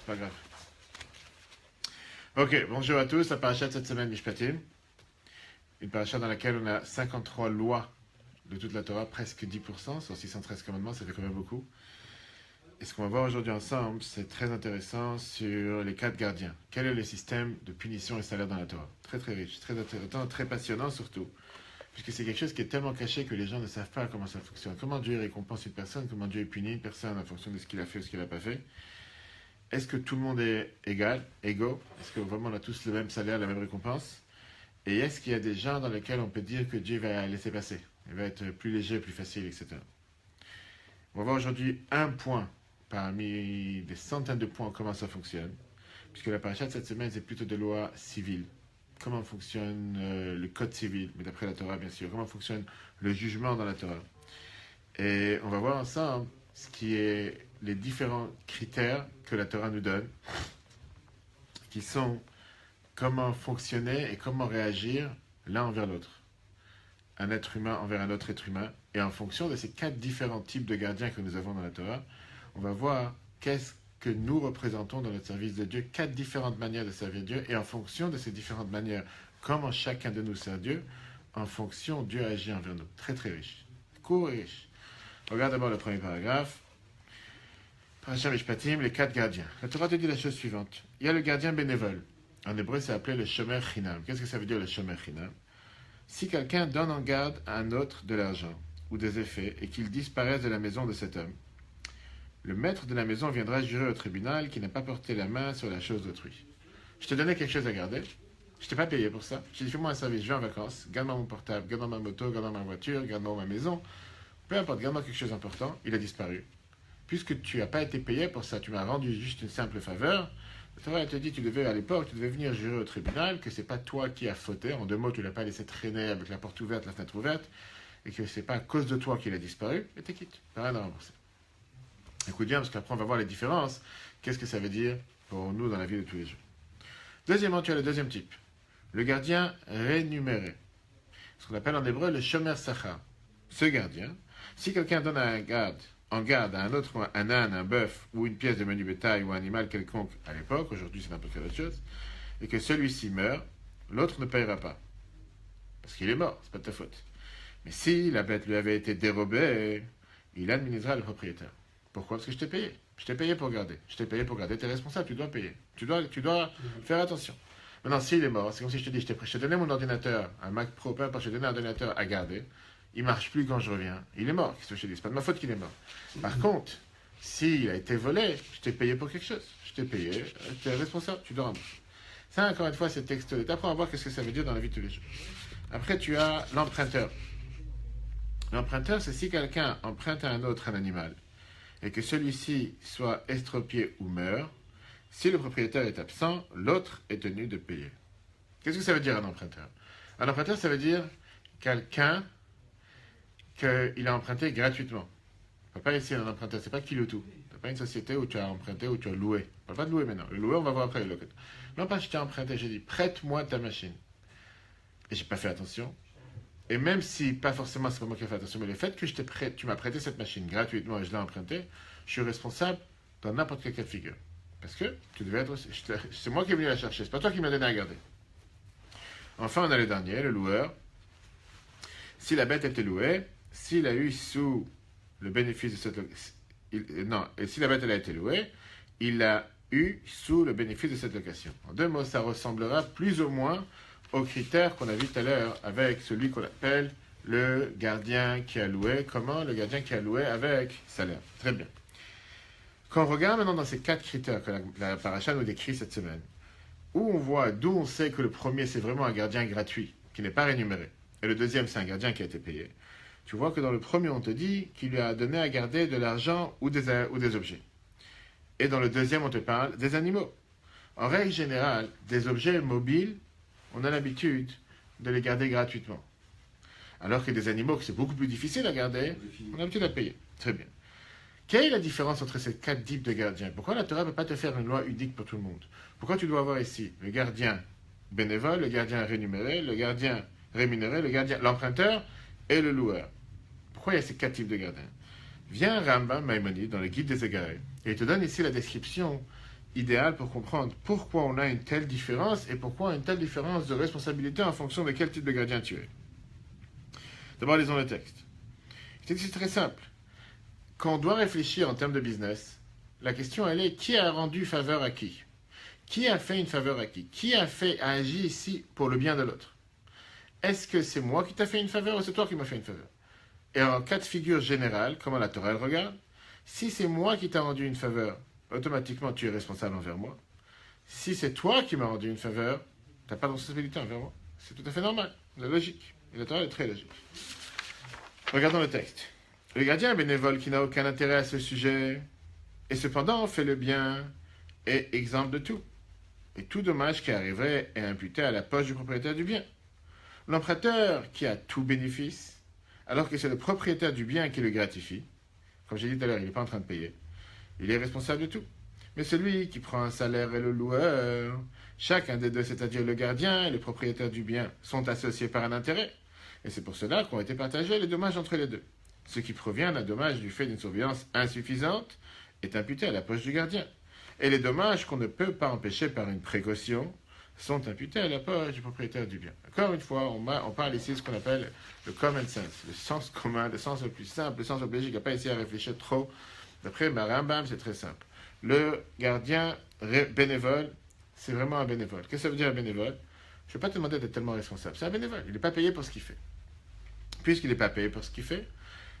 c'est pas grave. Ok, bonjour à tous. La paracha de cette semaine, Mishpatim. Une paracha dans laquelle on a 53 lois de toute la Torah, presque 10%, sur 613 commandements, ça fait quand même beaucoup. Et ce qu'on va voir aujourd'hui ensemble, c'est très intéressant sur les 4 gardiens. Quel est le système de punition et salaire dans la Torah? Très très riche, très intéressant, très passionnant surtout. Puisque c'est quelque chose qui est tellement caché que les gens ne savent pas comment ça fonctionne. Comment Dieu récompense une personne, comment Dieu punit une personne en fonction de ce qu'il a fait ou ce qu'il n'a pas fait. Est-ce que tout le monde est égal, égaux? Est-ce que vraiment on a tous le même salaire, la même récompense? Et est-ce qu'il y a des gens dans lesquels on peut dire que Dieu va laisser passer? Il va être plus léger, plus facile, etc. On va voir aujourd'hui un point parmi des centaines de points comment ça fonctionne. Puisque la paracha de cette semaine, c'est plutôt de lois civiles. Comment fonctionne le code civil, mais d'après la Torah, bien sûr. Comment fonctionne le jugement dans la Torah. Et on va voir ensemble ce qui est les différents critères que la Torah nous donne, qui sont comment fonctionner et comment réagir l'un envers l'autre. Un être humain envers un autre être humain. Et en fonction de ces 4 différents types de gardiens que nous avons dans la Torah, on va voir qu'est-ce que nous représentons dans notre service de Dieu, 4 différentes manières de servir Dieu, et en fonction de ces différentes manières, comment chacun de nous sert Dieu, en fonction, Dieu agit envers nous. Très très riche. Court et riche. Regarde d'abord le premier paragraphe. Parashat Mishpatim, les 4 gardiens. La Torah te dit la chose suivante. Il y a le gardien bénévole. En hébreu, c'est appelé le shomer chinam. Qu'est-ce que ça veut dire le shomer chinam? Si quelqu'un donne en garde à un autre de l'argent ou des effets et qu'il disparaisse de la maison de cet homme, le maître de la maison viendra jurer au tribunal qu'il n'a pas porté la main sur la chose d'autrui. Je t'ai donné quelque chose à garder. Je t'ai pas payé pour ça. Je t'ai dit, fais-moi un service, je vais en vacances, garde-moi mon portable, garde-moi ma moto, garde-moi ma voiture, garde-moi ma maison. Peu importe, garde-moi quelque chose d'important. Il a disparu. Puisque tu n'as pas été payé pour ça, tu m'as rendu juste une simple faveur. La Torah te dit, à l'époque, tu devais venir jurer au tribunal que c'est pas toi qui as fauté. En 2 mots, tu l'as pas laissé traîner avec la porte ouverte, la fenêtre ouverte, et que c'est pas à cause de toi qu'il a disparu, et t'es quitte. T'as rien à rembourser. Écoute bien, parce qu'après on va voir les différences. Qu'est-ce que ça veut dire pour nous dans la vie de tous les jours? Deuxièmement, tu as le deuxième type. Le gardien rémunéré. Ce qu'on appelle en hébreu le shomer sachar. Ce gardien, si quelqu'un donne en garde à un autre, un âne, un bœuf, ou une pièce de menu bétail, ou un animal quelconque à l'époque, aujourd'hui c'est n'importe quelle autre chose, et que celui-ci meurt, l'autre ne payera pas. Parce qu'il est mort, c'est pas de ta faute. Mais si la bête lui avait été dérobée, il administrera le propriétaire. Pourquoi? Parce que je t'ai payé. Je t'ai payé pour garder. Je t'ai payé pour garder. Tu es responsable, tu dois payer. Tu dois faire attention. Maintenant, s'il est mort, c'est comme si je te dis, je t'ai donné mon ordinateur, un Mac Pro, peu importe, je t'ai donné un ordinateur à garder. Il ne marche plus quand je reviens. Il est mort. Qu'est-ce que je te dis? C'est pas de ma faute qu'il est mort. Par contre, s'il a été volé, je t'ai payé pour quelque chose. Je t'ai payé, tu es responsable, tu dois rembourser. Ça, encore une fois, c'est texte. Après, on va voir qu'est-ce que ça veut dire dans la vie de tous les jours. Après, tu as l'emprunteur. L'emprunteur, c'est si quelqu'un emprunte à un autre un animal et que celui-ci soit estropié ou meurt, si le propriétaire est absent, l'autre est tenu de payer. Qu'est-ce que ça veut dire un emprunteur? Un emprunteur, ça veut dire quelqu'un qu'il a emprunté gratuitement. On ne parle pas ici d'un emprunteur, c'est pas qui loue tout. Ce n'est pas une société où tu as emprunté, où tu as loué. On ne parle pas de louer maintenant. Le louer, on va voir après. Non, pas je t'ai emprunté, j'ai dit prête-moi ta machine. Et j'ai pas fait attention. Et même si, pas forcément, c'est pas moi qui ai fait attention, mais le fait que tu m'as prêté cette machine gratuitement et je l'ai empruntée, je suis responsable dans n'importe quel cas de figure. Parce que tu devais être. C'est moi qui ai venu la chercher, c'est pas toi qui m'as donné à garder. Enfin, on a le dernier, le loueur. Si la bête était louée, s'il a eu sous le bénéfice de cette. Et si la bête elle a été louée, il a eu sous le bénéfice de cette location. En 2 mots, ça ressemblera plus ou moins aux critères qu'on a vu tout à l'heure avec celui qu'on appelle le gardien qui a loué. Comment? Le gardien qui a loué avec salaire. Très bien. Quand on regarde maintenant dans ces 4 critères que la paracha nous décrit cette semaine, où on voit, d'où on sait que le premier c'est vraiment un gardien gratuit, qui n'est pas rémunéré, et le deuxième c'est un gardien qui a été payé, tu vois que dans le premier on te dit qu'il lui a donné à garder de l'argent ou des objets. Et dans le deuxième on te parle des animaux. En règle générale, des objets mobiles, on a l'habitude de les garder gratuitement. Alors que des animaux que c'est beaucoup plus difficile à garder, on a l'habitude à payer. Très bien. Quelle est la différence entre ces 4 types de gardiens? Pourquoi la Torah ne peut pas te faire une loi unique pour tout le monde? Pourquoi tu dois avoir ici le gardien bénévole, le gardien rémunéré, le gardien rémunéré, l'emprunteur et le loueur? Pourquoi il y a ces 4 types de gardiens? Vient Rambam Maïmonide dans le guide des égarés et il te donne ici la description idéal pour comprendre pourquoi on a une telle différence et pourquoi une telle différence de responsabilité en fonction de quel type de gardien tu es. D'abord, lisons le texte. C'est très simple. Quand on doit réfléchir en termes de business, la question elle est qui a rendu faveur à qui? Qui a fait une faveur à qui? Qui a agi ici pour le bien de l'autre? Est-ce que c'est moi qui t'ai fait une faveur ou c'est toi qui m'as fait une faveur? Et en cas de figure générale, comment la Torah elle regarde? Si c'est moi qui t'ai rendu une faveur, automatiquement tu es responsable envers moi. Si c'est toi qui m'as rendu une faveur, tu n'as pas de responsabilité envers moi. C'est tout à fait normal, la logique. Et la Torah est très logique. Regardons le texte. Le gardien est bénévole qui n'a aucun intérêt à ce sujet, et cependant fait le bien, est exempt de tout. Et tout dommage qui arriverait est imputé à la poche du propriétaire du bien. L'emprunteur qui a tout bénéfice, alors que c'est le propriétaire du bien qui le gratifie, comme j'ai dit tout à l'heure, il n'est pas en train de payer, il est responsable de tout. Mais celui qui prend un salaire est le loueur. Chacun des deux, c'est-à-dire le gardien et le propriétaire du bien, sont associés par un intérêt. Et c'est pour cela qu'ont été partagés les dommages entre les deux. Ce qui provient d'un dommage du fait d'une surveillance insuffisante est imputé à la poche du gardien. Et les dommages qu'on ne peut pas empêcher par une précaution sont imputés à la poche du propriétaire du bien. Encore une fois, on parle ici de ce qu'on appelle le common sense, le sens commun, le sens le plus simple, le sens obligé. Il n'y a pas essayé à réfléchir trop. D'après Rambam, c'est très simple. Le gardien bénévole, c'est vraiment un bénévole. Qu'est-ce que ça veut dire un bénévole? Je ne vais pas te demander d'être tellement responsable. C'est un bénévole. Il n'est pas payé pour ce qu'il fait. Puisqu'il n'est pas payé pour ce qu'il fait,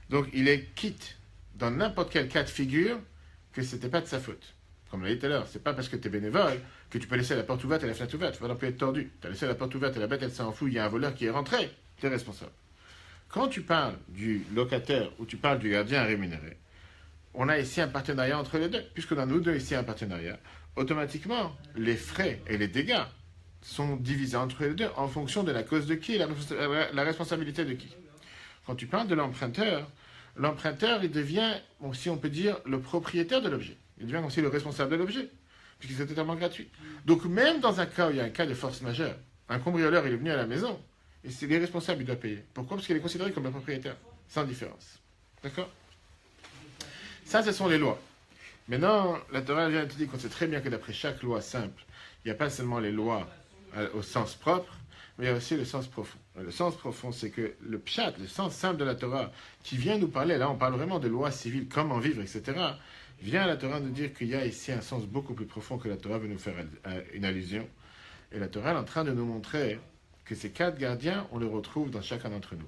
donc il est quitte dans n'importe quel cas de figure que ce n'était pas de sa faute. Comme on l'a dit tout à l'heure, c'est pas parce que tu es bénévole que tu peux laisser la porte ouverte et la fenêtre ouverte. Tu vas non plus être tordu. Tu as laissé la porte ouverte et la bête elle s'est enfouie, il y a un voleur qui est rentré, tu es responsable. Quand tu parles du locataire ou tu parles du gardien rémunéré, on a ici un partenariat entre les deux. Puisque dans nous deux ici un partenariat, automatiquement les frais et les dégâts sont divisés entre les deux en fonction de la cause de qui et la responsabilité de qui. Quand tu parles de l'emprunteur, il devient, bon, si on peut dire, le propriétaire de l'objet. Il devient aussi le responsable de l'objet, puisque c'est totalement gratuit. Donc même dans un cas où il y a un cas de force majeure, un cambrioleur il est venu à la maison, et c'est les responsables, il doit payer. Pourquoi? Parce qu'il est considéré comme le propriétaire, sans différence. D'accord? Ça, ce sont les lois. Maintenant, la Torah vient te dire qu'on sait très bien que d'après chaque loi simple, il n'y a pas seulement les lois au sens propre, mais il y a aussi le sens profond. Le sens profond, c'est que le pshat, le sens simple de la Torah, qui vient nous parler, là on parle vraiment de lois civiles, comment vivre, etc., vient à la Torah nous dire qu'il y a ici un sens beaucoup plus profond que la Torah veut nous faire une allusion. Et la Torah est en train de nous montrer que ces 4 gardiens, on les retrouve dans chacun d'entre nous.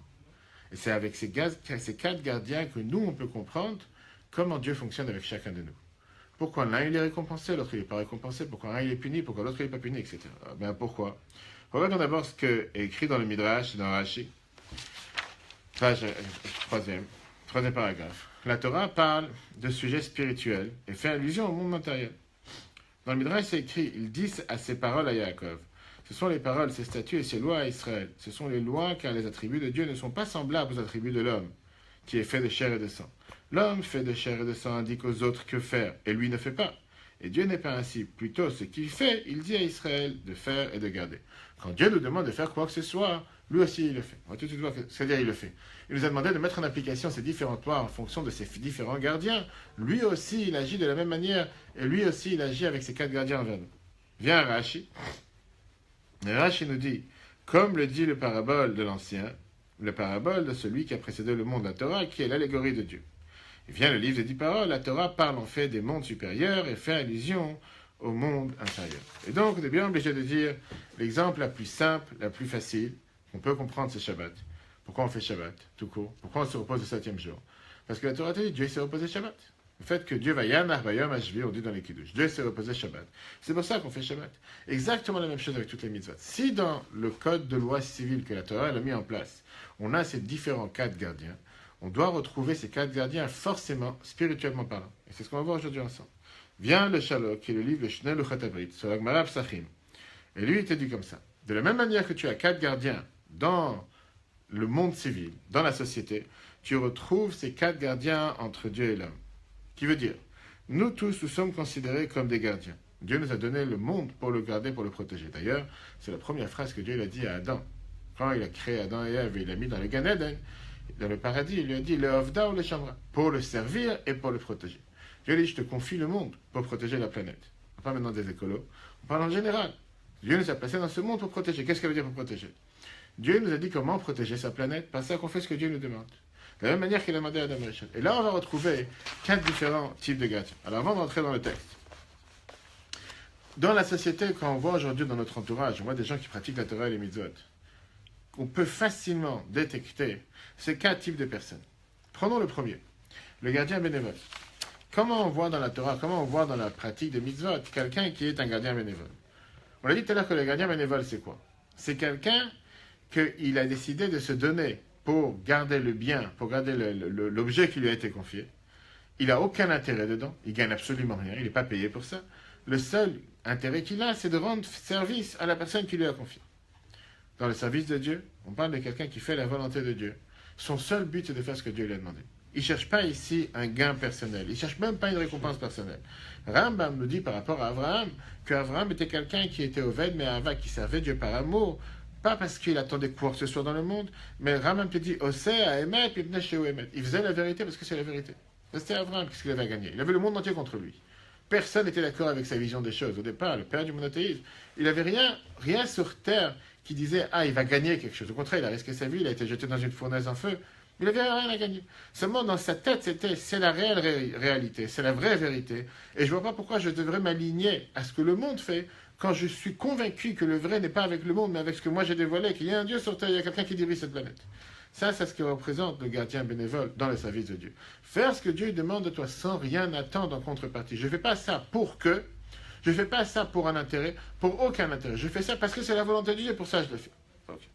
Et c'est avec ces 4 gardiens que nous, on peut comprendre comment Dieu fonctionne avec chacun de nous. Pourquoi l'un il est récompensé, l'autre il n'est pas récompensé, pourquoi un il est puni, pourquoi l'autre il n'est pas puni, etc. Ben pourquoi? Regardons d'abord ce qui est écrit dans le Midrash, dans Rashi, page 3e paragraphe. La Torah parle de sujets spirituels et fait allusion au monde matériel. Dans le Midrash, c'est écrit, il dit à ses paroles à Yaakov. Ce sont les paroles, ses statuts et ses lois à Israël. Ce sont les lois car les attributs de Dieu ne sont pas semblables aux attributs de l'homme, qui est fait de chair et de sang. L'homme fait de chair et de sang indique aux autres que faire, et lui ne fait pas. Et Dieu n'est pas ainsi. Plutôt, ce qu'il fait, il dit à Israël de faire et de garder. Quand Dieu nous demande de faire quoi que ce soit, lui aussi il le fait. On va tout de suite voir c'est-à-dire il le fait. Il nous a demandé de mettre en application ces différentes lois en fonction de ces différents gardiens. Lui aussi, il agit de la même manière, et lui aussi, il agit avec ses 4 gardiens envers nous. Vient Rashi. Rashi nous dit, comme le dit le parabole de l'ancien, le parabole de celui qui a précédé le monde, la Torah, qui est l'allégorie de Dieu. Il vient le livre des 10 paroles, la Torah parle en fait des mondes supérieurs et fait allusion au monde inférieur. Et donc, on est bien obligé de dire l'exemple la plus simple, la plus facile, qu'on peut comprendre, c'est Shabbat. Pourquoi on fait Shabbat, tout court? Pourquoi on se repose le 7e jour? Parce que la Torah dit, Dieu s'est reposé Shabbat. Le fait que Dieu va Yamar Bayom Hashvi, on dit dans les Kiddush, Dieu s'est reposé Shabbat. C'est pour ça qu'on fait Shabbat. Exactement la même chose avec toutes les mitzvot. Si dans le code de loi civile que la Torah a mis en place, on a ces différents 4 gardiens, on doit retrouver ces 4 gardiens forcément, spirituellement parlant. Et c'est ce qu'on va voir aujourd'hui ensemble. Vient le Shalok, qui est le livre de Shnei Luchat Abrit, sur la Gemara Psachim. Et lui, il te dit comme ça. De la même manière que tu as 4 gardiens dans le monde civil, dans la société, tu retrouves ces 4 gardiens entre Dieu et l'homme. Qui veut dire, nous tous, nous sommes considérés comme des gardiens. Dieu nous a donné le monde pour le garder, pour le protéger. D'ailleurs, c'est la première phrase que Dieu a dit à Adam. Quand il a créé Adam et Ève, il l'a mis dans le Gan Eden, dans le paradis, il lui a dit, le Ovda ou le Shamra, pour le servir et pour le protéger. Dieu a dit, je te confie le monde pour protéger la planète. parle pas maintenant des écolos, on parle en général. Dieu nous a placés dans ce monde pour protéger. Qu'est-ce que ça veut dire pour protéger? Dieu nous a dit comment protéger sa planète, par ça qu'on fait ce que Dieu nous demande. De la même manière qu'il a demandé à Adam et Rachel. Et là, on va retrouver 4 différents types de gardiens. Alors, avant d'entrer dans le texte, dans la société, quand on voit aujourd'hui dans notre entourage, on voit des gens qui pratiquent la Torah et les mitzvot, on peut facilement détecter ces 4 types de personnes. Prenons le premier, le gardien bénévole. Comment on voit dans la Torah, comment on voit dans la pratique des mitzvot, quelqu'un qui est un gardien bénévole? On a dit tout à l'heure que le gardien bénévole, c'est quoi? C'est quelqu'un qu'il a décidé de se donner pour garder le bien, pour garder l'objet qui lui a été confié. Il n'a aucun intérêt dedans, il ne gagne absolument rien, il n'est pas payé pour ça. Le seul intérêt qu'il a, c'est de rendre service à la personne qui lui a confié. Dans le service de Dieu, on parle de quelqu'un qui fait la volonté de Dieu. Son seul but, c'est de faire ce que Dieu lui a demandé. Il ne cherche pas ici un gain personnel, il ne cherche même pas une récompense personnelle. Rambam nous dit par rapport à Abraham, qu'Abraham était quelqu'un qui était Oved, mais Ava, qui servait Dieu par amour, pas parce qu'il attendait quoi que ce soit dans le monde, mais Rambam te dit, Oseh, à Emet, puis chez Emet. Il faisait la vérité parce que c'est la vérité. C'était Abraham, qu'est-ce qu'il avait gagné? Il avait le monde entier contre lui. Personne n'était d'accord avec sa vision des choses. Au départ, le père du monothéisme, il n'avait rien sur terre qui disait, ah, il va gagner quelque chose. Au contraire, il a risqué sa vie, il a été jeté dans une fournaise en feu. Il n'avait rien à gagner. Seulement, dans sa tête, c'est la réelle réalité, c'est la vraie vérité. Et je ne vois pas pourquoi je devrais m'aligner à ce que le monde fait quand je suis convaincu que le vrai n'est pas avec le monde, mais avec ce que moi j'ai dévoilé, qu'il y a un Dieu sur terre, il y a quelqu'un qui dirige cette planète. Ça, c'est ce que représente le gardien bénévole dans le service de Dieu. Faire ce que Dieu demande de toi sans rien attendre en contrepartie. Je ne fais pas ça pour que, je ne fais pas ça pour un intérêt, pour aucun intérêt. Je fais ça parce que c'est la volonté de Dieu, pour ça je le fais. Okay.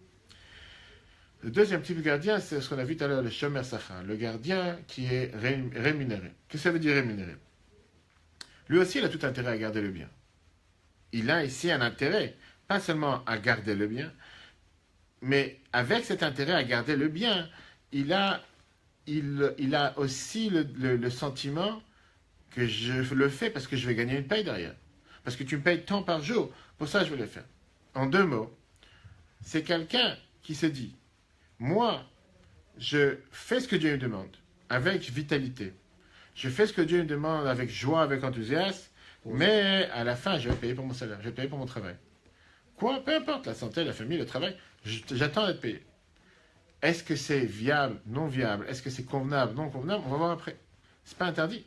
Le deuxième type de gardien, c'est ce qu'on a vu tout à l'heure, le shomer sachar, le gardien qui est rémunéré. Qu'est-ce que ça veut dire rémunéré? Lui aussi, il a tout intérêt à garder le bien. Il a ici un intérêt, pas seulement à garder le bien, mais avec cet intérêt à garder le bien, il a aussi le sentiment que je le fais parce que je vais gagner une paye derrière. Parce que tu me payes tant par jour, pour ça je vais le faire. En 2 mots, c'est quelqu'un qui se dit, moi, je fais ce que Dieu me demande, avec vitalité. Je fais ce que Dieu me demande avec joie, avec enthousiasme, mais à la fin, je vais payer pour mon salaire, je vais payer pour mon travail. Quoi? Peu importe, la santé, la famille, le travail, j'attends d'être payé. Est-ce que c'est viable, non viable? Est-ce que c'est convenable, non convenable? On va voir après. C'est pas interdit.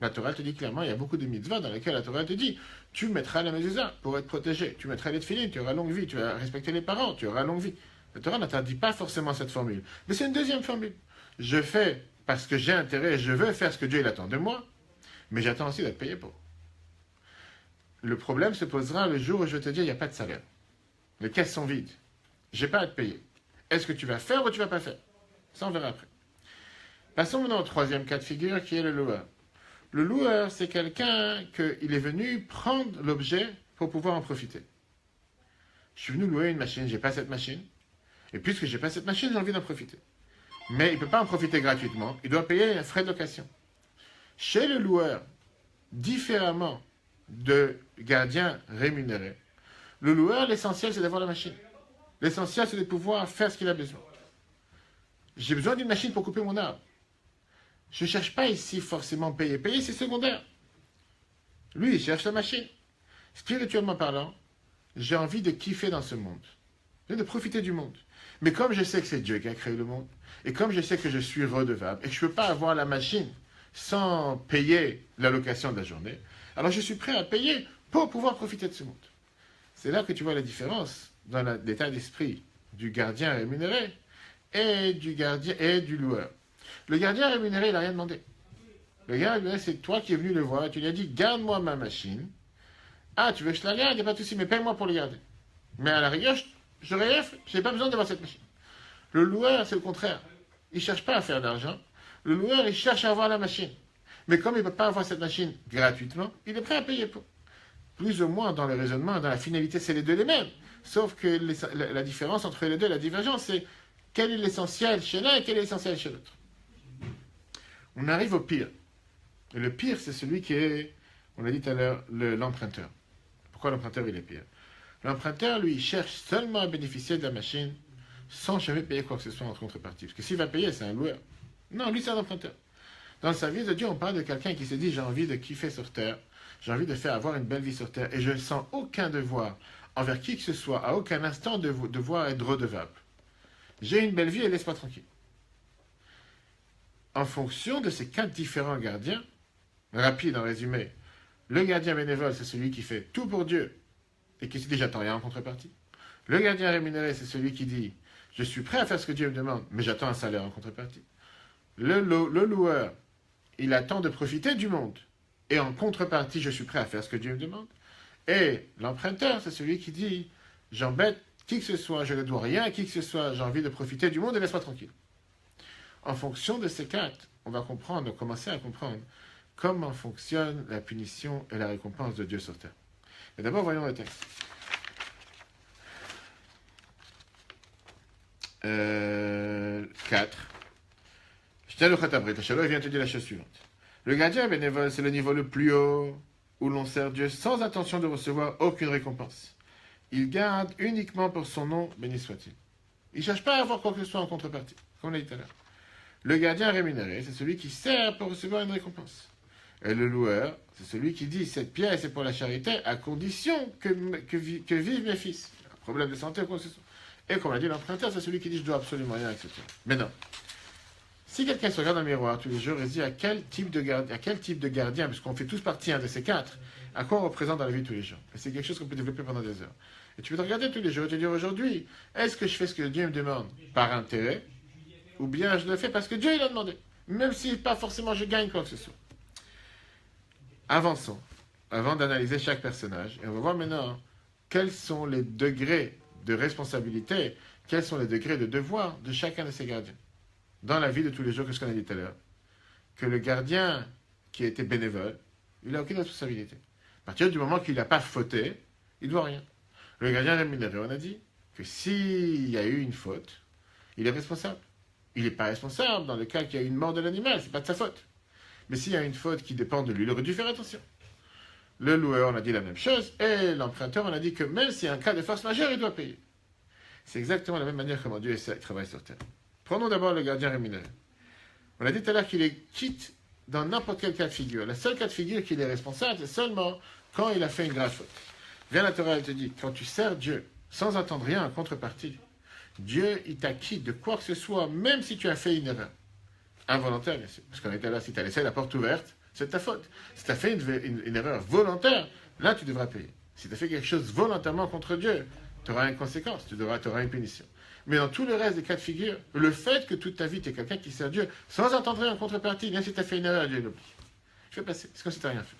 La Torah te dit clairement, il y a beaucoup de mitzvahs dans lesquels la Torah te dit, tu mettras la mezuzah pour être protégé, tu mettras les tefilines, tu auras longue vie, tu vas respecter les parents, tu auras longue vie. La Torah n'interdit pas forcément cette formule. Mais c'est une deuxième formule. Je fais parce que j'ai intérêt, je veux faire ce que Dieu il attend de moi, mais j'attends aussi d'être payé pour. Le problème se posera le jour où je vais te dire, il n'y a pas de salaire. Les caisses sont vides. Je n'ai pas à te payer. Est-ce que tu vas faire ou tu ne vas pas faire? Ça, on verra après. Passons maintenant au troisième cas de figure qui est le loueur. Le loueur, c'est quelqu'un qu'il est venu prendre l'objet pour pouvoir en profiter. Je suis venu louer une machine, je n'ai pas cette machine. Et puisque je n'ai pas cette machine, j'ai envie d'en profiter. Mais il ne peut pas en profiter gratuitement. Il doit payer un frais de location. Chez le loueur, différemment de gardien rémunéré, le loueur, l'essentiel, c'est d'avoir la machine. L'essentiel, c'est de pouvoir faire ce qu'il a besoin. J'ai besoin d'une machine pour couper mon arbre. Je ne cherche pas ici forcément payer. Payer, c'est secondaire. Lui, il cherche la machine. Spirituellement parlant, j'ai envie de kiffer dans ce monde. J'ai envie de profiter du monde. Mais comme je sais que c'est Dieu qui a créé le monde, et comme je sais que je suis redevable, et que je ne peux pas avoir la machine sans payer la location de la journée, alors je suis prêt à payer pour pouvoir profiter de ce monde. C'est là que tu vois la différence dans l'état d'esprit du gardien rémunéré et du loueur. Le gardien rémunéré, il n'a rien demandé. Le gardien rémunéré, c'est toi qui es venu le voir et tu lui as dit, garde-moi ma machine. Ah, tu veux que je la garde? Il n'y a pas de souci, mais paye-moi pour le garder. Mais à la rigueur, je n'ai pas besoin d'avoir cette machine. Le loueur, c'est le contraire. Il ne cherche pas à faire d'argent. Le loueur, il cherche à avoir la machine. Mais comme il ne peut pas avoir cette machine gratuitement, il est prêt à payer pour. Plus ou moins dans le raisonnement, dans la finalité, c'est les deux les mêmes. Sauf que la différence entre les deux, la divergence, c'est quel est l'essentiel chez l'un et quel est l'essentiel chez l'autre. On arrive au pire. Et le pire, c'est celui qui est, on l'a dit tout à l'heure, l'emprunteur. Pourquoi l'emprunteur, il est pire? L'emprunteur, lui, il cherche seulement à bénéficier de la machine sans jamais payer quoi que ce soit en contrepartie. Parce que s'il va payer, c'est un loueur. Non, lui, c'est un emprunteur. Dans le service de Dieu, on parle de quelqu'un qui se dit, j'ai envie de kiffer sur terre, j'ai envie de faire avoir une belle vie sur terre et je ne sens aucun devoir envers qui que ce soit, à aucun instant, de devoir être redevable. J'ai une belle vie et laisse-moi tranquille. En fonction de ces 4 différents gardiens, rapide en résumé, le gardien bénévole, c'est celui qui fait tout pour Dieu et qui se dit j'attends rien en contrepartie. Le gardien rémunéré, c'est celui qui dit je suis prêt à faire ce que Dieu me demande, mais j'attends un salaire en contrepartie. Le loueur, il attend de profiter du monde et en contrepartie, je suis prêt à faire ce que Dieu me demande. Et l'emprunteur, c'est celui qui dit j'embête qui que ce soit, je ne dois rien à qui que ce soit, j'ai envie de profiter du monde et laisse-moi tranquille. En fonction de ces 4, on va comprendre, commencer à comprendre comment fonctionne la punition et la récompense de Dieu sur terre. Mais d'abord, voyons le texte. 4. Il vient te dire la chose suivante. Le gardien bénévole, c'est le niveau le plus haut où l'on sert Dieu sans intention de recevoir aucune récompense. Il garde uniquement pour son nom, béni soit-il. Il ne cherche pas à avoir quoi que ce soit en contrepartie, comme on l'a dit tout à l'heure. Le gardien rémunéré, c'est celui qui sert pour recevoir une récompense. Et le loueur, c'est celui qui dit cette pièce est pour la charité à condition que vivent mes fils. Un problème de santé ou quoi que ce soit. Et comme l'a dit l'emprunteur, c'est celui qui dit je dois absolument rien, etc. Mais non. Si quelqu'un se regarde dans le miroir tous les jours et se dit à quel type de gardien, puisqu'on fait tous partie de ces 4, à quoi on représente dans la vie de tous les jours. Et c'est quelque chose qu'on peut développer pendant des heures. Et tu peux te regarder tous les jours et te dire aujourd'hui, est-ce que je fais ce que Dieu me demande par intérêt, ou bien je le fais parce que Dieu il a demandé, même si pas forcément je gagne quoi que ce soit. Avançons, avant d'analyser chaque personnage, et on va voir maintenant quels sont les degrés de responsabilité, quels sont les degrés de devoir de chacun de ces gardiens. Dans la vie de tous les jours, que ce qu'on a dit tout à l'heure, que le gardien qui a été bénévole, il n'a aucune responsabilité. À partir du moment qu'il n'a pas fauté, il ne doit rien. Le gardien rémunéré, on a dit que s'il y a eu une faute, il est responsable. Il n'est pas responsable dans le cas qu'il y a eu une mort de l'animal, ce n'est pas de sa faute. Mais s'il y a une faute qui dépend de lui, il aurait dû faire attention. Le loueur, on a dit la même chose, et l'emprunteur, on a dit que même s'il y a un cas de force majeure, il doit payer. C'est exactement la même manière comment Dieu travaille sur terre. Prenons d'abord le gardien rémunéré. On a dit tout à l'heure qu'il est quitte dans n'importe quel cas de figure. La seule cas de figure qu'il est responsable, c'est seulement quand il a fait une grave faute. Viens la Torah, elle te dit, quand tu sers Dieu sans attendre rien en contrepartie, Dieu, il t'acquitte de quoi que ce soit, même si tu as fait une erreur. Involontaire, bien sûr. Parce qu'on était là, si tu as laissé la porte ouverte, c'est de ta faute. Si tu as fait une erreur volontaire, là, tu devras payer. Si tu as fait quelque chose volontairement contre Dieu, tu auras une conséquence, tu auras une punition. Mais dans tout le reste des cas de figure, le fait que toute ta vie, tu es quelqu'un qui sert Dieu sans attendre rien en contrepartie, même si tu as fait une erreur, Dieu l'oublie. Je vais passer. C'est comme si tu n'as rien fait.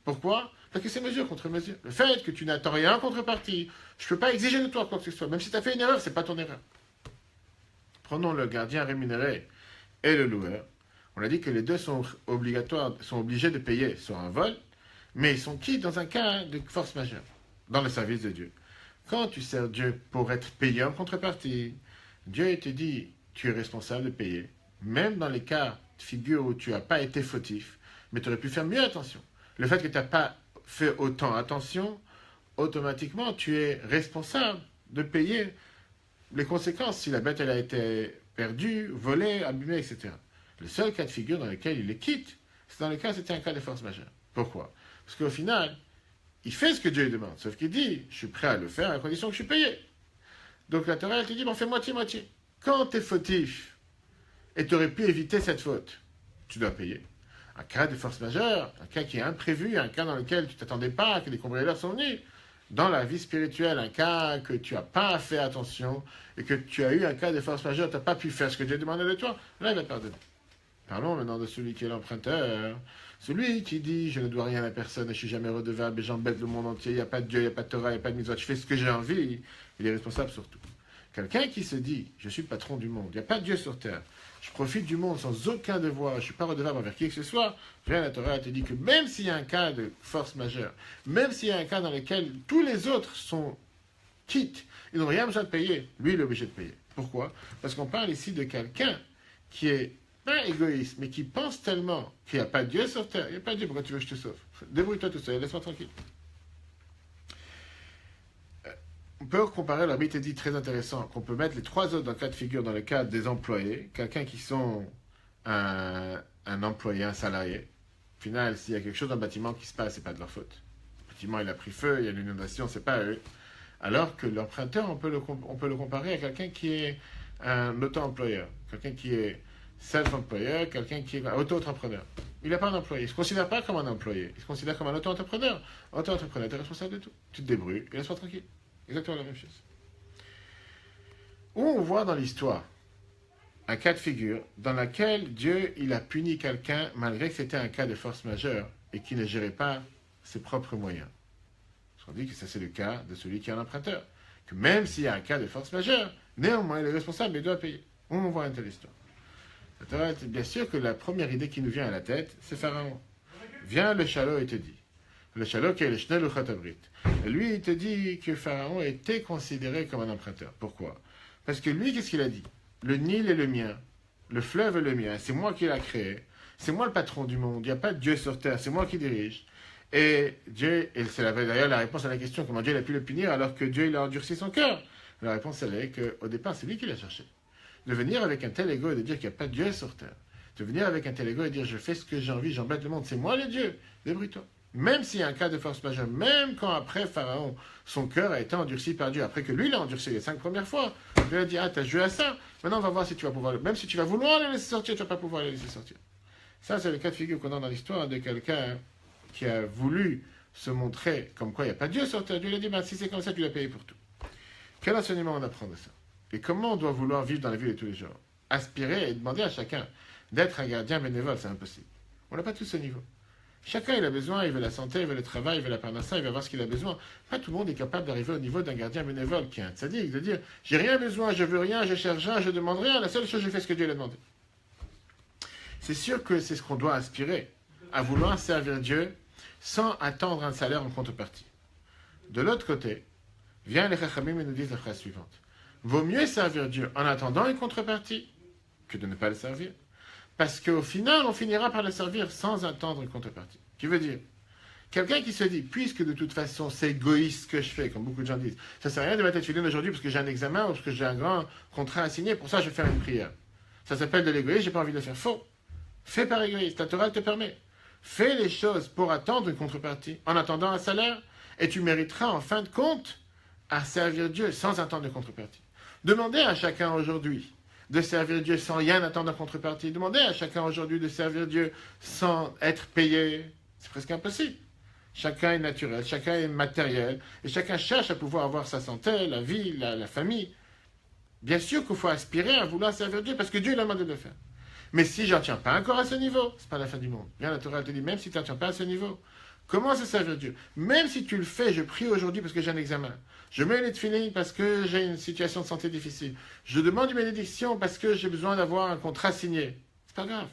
Pourquoi? Parce que c'est mesure contre mesure. Le fait que tu n'attends rien en contrepartie, je ne peux pas exiger de toi quoi que ce soit. Même si tu as fait une erreur, ce n'est pas ton erreur. Prenons le gardien rémunéré et le loueur. On a dit que les deux sont obligatoires, sont obligés de payer sur un vol, mais ils sont quittes dans un cas de force majeure, dans le service de Dieu. Quand tu sers Dieu pour être payé en contrepartie, Dieu te dit, tu es responsable de payer. Même dans les cas de figure où tu n'as pas été fautif, mais tu aurais pu faire mieux attention. Le fait que tu n'as pas fait autant attention, automatiquement, tu es responsable de payer les conséquences si la bête elle a été perdue, volée, abîmée, etc. Le seul cas de figure dans lequel il est quitte, c'est dans le cas où c'était un cas de force majeure. Pourquoi? Parce qu'au final, il fait ce que Dieu lui demande, sauf qu'il dit, je suis prêt à le faire à condition que je suis payé. Donc la Torah, elle te dit, on fait moitié-moitié. Quand tu es fautif, et tu aurais pu éviter cette faute, tu dois payer. Un cas de force majeure, un cas qui est imprévu, un cas dans lequel tu ne t'attendais pas, que des cambrioleurs sont venus, dans la vie spirituelle, un cas que tu n'as pas fait attention, et que tu as eu un cas de force majeure, tu n'as pas pu faire ce que Dieu demandait de toi, là il va te pardonner. Parlons maintenant de celui qui est l'emprunteur, celui qui dit je ne dois rien à personne, je ne suis jamais redevable, et j'embête le monde entier, il n'y a pas de Dieu, il n'y a pas de Torah, il n'y a pas de mitzvot, je fais ce que j'ai envie, il est responsable sur tout. Quelqu'un qui se dit je suis le patron du monde, il n'y a pas de Dieu sur terre, je profite du monde sans aucun devoir, je ne suis pas redevable envers qui que ce soit, la Torah te dit que même s'il y a un cas de force majeure, même s'il y a un cas dans lequel tous les autres sont quittes, ils n'ont rien besoin de payer, lui il est obligé de payer. Pourquoi? Parce qu'on parle ici de quelqu'un qui est pas égoïste, mais qui pense tellement qu'il n'y a pas de Dieu sur terre. Il n'y a pas de Dieu, pourquoi tu veux que je te sauve? Débrouille-toi tout seul, laisse-moi tranquille. On peut comparer, l'arbitre dit très intéressant, qu'on peut mettre les 3 autres dans le cas de figure dans le cadre des employés, quelqu'un qui sont un employé, un salarié, Au final, s'il y a quelque chose dans le bâtiment qui se passe, c'est pas de leur faute. Le bâtiment, il a pris feu, il y a une inondation, c'est pas eux. Alors que l'emprunteur, on peut le comparer à quelqu'un qui est un auto-employeur, quelqu'un qui est self-employeur, quelqu'un qui est auto-entrepreneur. Il n'a pas un employé. Il ne se considère pas comme un employé. Il se considère comme un auto-entrepreneur. Auto-entrepreneur, tu es responsable de tout. Tu te débrouilles et laisse-toi tranquille. Exactement la même chose. Où on voit dans l'histoire un cas de figure dans lequel Dieu il a puni quelqu'un malgré que c'était un cas de force majeure et qui ne gérait pas ses propres moyens. On dit que ça c'est le cas de celui qui est un emprunteur. Que même s'il y a un cas de force majeure, néanmoins il est responsable et doit payer. Où on voit une telle histoire. Bien sûr que la première idée qui nous vient à la tête, c'est Pharaon. Viens le Shalo et te dit. Le Shalo qui est le Shnel Uchatabrit. Lui, il te dit que Pharaon était considéré comme un emprunteur. Pourquoi? Parce que lui, qu'est-ce qu'il a dit? Le Nil est le mien. Le fleuve est le mien. C'est moi qui l'ai créé. C'est moi le patron du monde. Il n'y a pas de Dieu sur terre. C'est moi qui dirige. Et Dieu, et c'est d'ailleurs la réponse à la question, comment Dieu a pu le punir alors que Dieu il a endurci son cœur. La réponse, elle est qu'au départ, c'est lui qui l'a cherché. De venir avec un tel ego et de dire qu'il n'y a pas de Dieu sur terre. De venir avec un tel ego et dire je fais ce que j'ai envie, j'embête le monde, c'est moi le Dieu, débrouille-toi. Même s'il y a un cas de force majeure, même quand après Pharaon, son cœur a été endurci par Dieu, après que lui l'a endurci les 5 premières fois, Dieu a dit ah t'as joué à ça, maintenant on va voir si tu vas pouvoir, même si tu vas vouloir les laisser sortir, tu ne vas pas pouvoir les laisser sortir. Ça c'est le cas de figure qu'on a dans l'histoire de quelqu'un qui a voulu se montrer comme quoi il n'y a pas de Dieu sur terre. Dieu lui a dit si c'est comme ça tu l'as payé pour tout. Quel enseignement on apprend de ça? Et comment on doit vouloir vivre dans la vie de tous les jours? Aspirer et demander à chacun d'être un gardien bénévole, c'est impossible. On n'a pas tous ce niveau. Chacun il a besoin, il veut la santé, il veut le travail, il veut la parnassa, il veut voir ce qu'il a besoin. Pas tout le monde est capable d'arriver au niveau d'un gardien bénévole qui est un tzaddik, de dire j'ai rien besoin, je veux rien, je cherche rien, je demande rien, la seule chose je fais ce que Dieu l'a demandé. C'est sûr que c'est ce qu'on doit aspirer, à vouloir servir Dieu sans attendre un salaire en contrepartie. De l'autre côté, vient les Chachamim et nous disent la phrase suivante. Vaut mieux servir Dieu en attendant une contrepartie que de ne pas le servir. Parce qu'au final, on finira par le servir sans attendre une contrepartie. Qui veut dire, quelqu'un qui se dit, puisque de toute façon c'est égoïste ce que je fais, comme beaucoup de gens disent, ça ne sert à rien de mettre à tefilin aujourd'hui parce que j'ai un examen ou parce que j'ai un grand contrat à signer, pour ça je vais faire une prière. Ça s'appelle de l'égoïsme, j'ai pas envie de le faire. Faux. Fais par égoïsme, la Torah te permet. Fais les choses pour attendre une contrepartie, en attendant un salaire, et tu mériteras en fin de compte à servir Dieu sans attendre de contrepartie. Demandez à chacun aujourd'hui de servir Dieu sans rien attendre en contrepartie. Demandez à chacun aujourd'hui de servir Dieu sans être payé. C'est presque impossible. Chacun est naturel, chacun est matériel, et chacun cherche à pouvoir avoir sa santé, la vie, la famille. Bien sûr qu'il faut aspirer à vouloir servir Dieu, parce que Dieu l'a demandé de le faire. Mais si je n'en tiens pas encore à ce niveau, c'est pas la fin du monde. Bien, la Torah te dit, même si tu n'en tiens pas à ce niveau, commence à servir Dieu. Même si tu le fais, je prie aujourd'hui parce que j'ai un examen. Je mets les tefilin parce que j'ai une situation de santé difficile. Je demande une bénédiction parce que j'ai besoin d'avoir un contrat signé. C'est pas grave.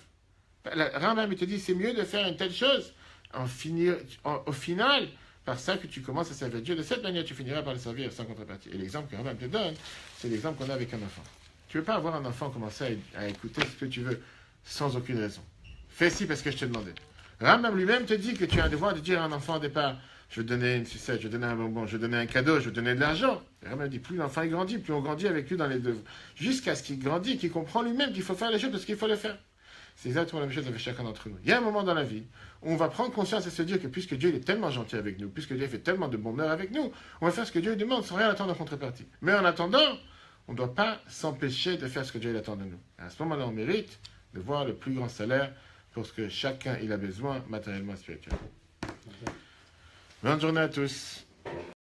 Rambam te dit, c'est mieux de faire une telle chose. Au final, par ça que tu commences à servir Dieu. De cette manière, tu finiras par le servir sans contrepartie. Et l'exemple que Rambam te donne, c'est l'exemple qu'on a avec un enfant. Tu ne veux pas avoir un enfant commencer à écouter ce que tu veux sans aucune raison. Fais ci parce que je te demandais. Rambam lui-même te dit que tu as un devoir de dire à un enfant au départ, je vais te donner une sucette, je vais te donner un bonbon, je vais te donner un cadeau, je vais te donner de l'argent. Et Rambam dit, plus l'enfant il grandit, plus on grandit avec lui dans les deux. Jusqu'à ce qu'il grandit, qu'il comprend lui-même qu'il faut faire les choses parce qu'il faut les faire. C'est exactement la même chose avec chacun d'entre nous. Il y a un moment dans la vie où on va prendre conscience et se dire que puisque Dieu est tellement gentil avec nous, puisque Dieu fait tellement de bonheur avec nous, on va faire ce que Dieu demande sans rien attendre en contrepartie. Mais en attendant, on ne doit pas s'empêcher de faire ce que Dieu attend de nous. Et à ce moment-là, on mérite de voir le plus grand salaire pour ce que chacun il a besoin matériellement et spirituellement. Bonne journée à tous.